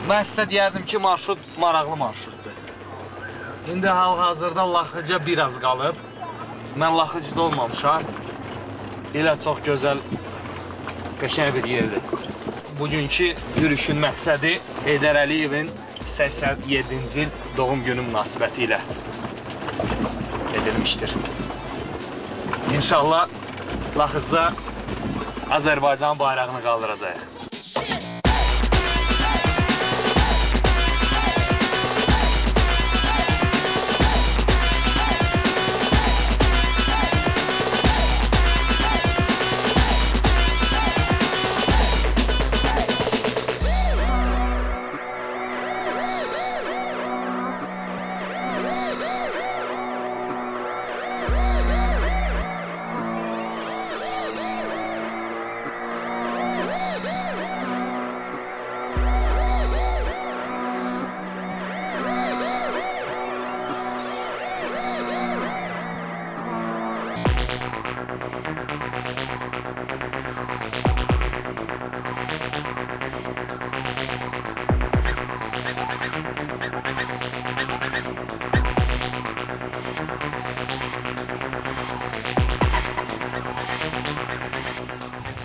Mən sizə deyərdim ki, marşrut maraqlı marşrutdur. İndi hal-hazırda Laxıca biraz qalıb. Mən Laxıcıda olmamışam. Elə çox gözəl, qəşəng bir yerdir. Bugünkü yürüyüşün məqsədi Heydər Əliyevin 87-ci il doğum günü münasibəti ilə edilmişdir. İnşallah Laxıcda Azərbaycan bayrağını qaldıracaq.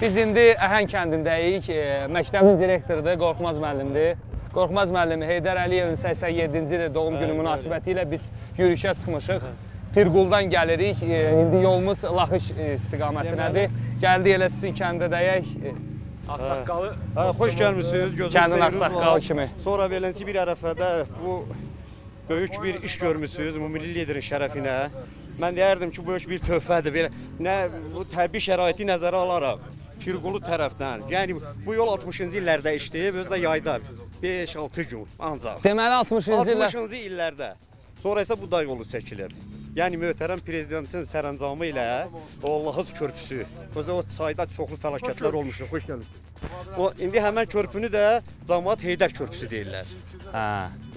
Biz indi Əhəng kəndindəyik. Məktəbin direktorudur, Qorxmaz müəllimdir. Qorxmaz müəllimi Heydər Əliyevin 87-ci il doğum günü münasibəti ilə biz yürüyüşə çıxmışıq. Pirquldan gəlirik. İndi yolumuz Laxıc istiqamətindədir. Gəldik elə sizin kəndədəyək. Ağsaqqalı. Xoş gəlmişsiniz. Kəndin ağsaqqalı kimi. Sonra beləncə bir ərəfədə bu böyük bir iş görmüşsünüz milli liderin şərəfinə. Mən deyərdim ki, bu bir töhfədir. Bu təbii şəraiti nəzərə alaraq. Pirqulu tərəfdən. Yəni, bu yol 60-cı illərdə işləyib, özü də yayda 5-6 gün ancaq. Deməli 60-cı illərdə. Sonra isə bu da yolu çəkilir. Yəni, möhtərəm prezidentin sərəncamı ilə Laxıc körpüsü. O sayda çoxlu fəlakətlər olmuşdur. Xoş gəlmişsiniz. İndi həmən körpünü də cəmaət Heydər körpüsü deyirlər.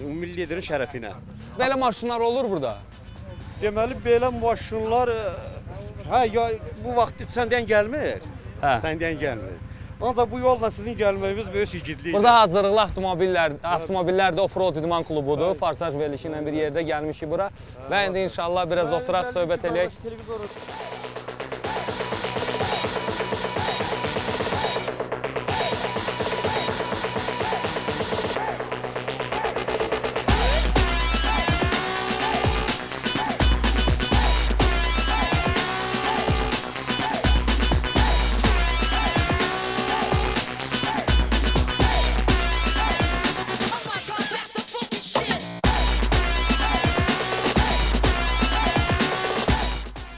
Milli liderin şərəfinə. Belə maşınlar olur burada? Deməli, belə maşınlar bu vaxt səndən gəlmir. Səndən gəlmir. Ancaq bu yolla sizin gəlməyiniz böyük igidlikdir. Burada hazırlıqlı avtomobillər də Offroad İdman klubudur. Farsaj verilişi ilə bir yerdə gəlmişik bura. Və indi inşallah biraz oturaq, söhbət eləyək.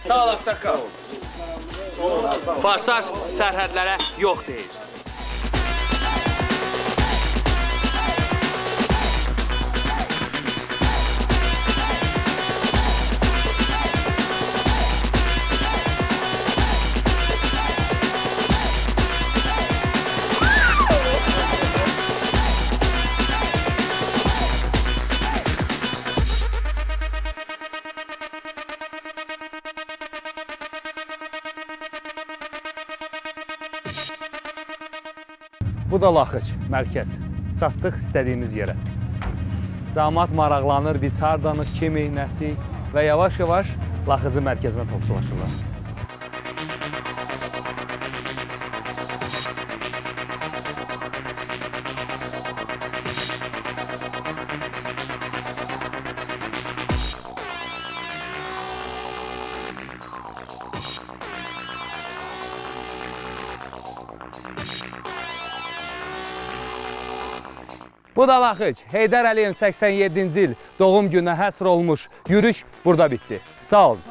Sağ ol, Ağsaqqal. Farsaj sərhədlərə yox deyir. Bu da Laxıc, mərkəz. Çatdıq istədiyimiz yerə. Cəmaət maraqlanır, biz hardanıq, kimi, nəsi və yavaş-yavaş Laxıcın mərkəzinə toplaşırlar. Bu da Laxıc. Heydər Əliyevin 87-ci il doğum gününə həsr olmuş yürüyüş burada bitdi. Sağ olun.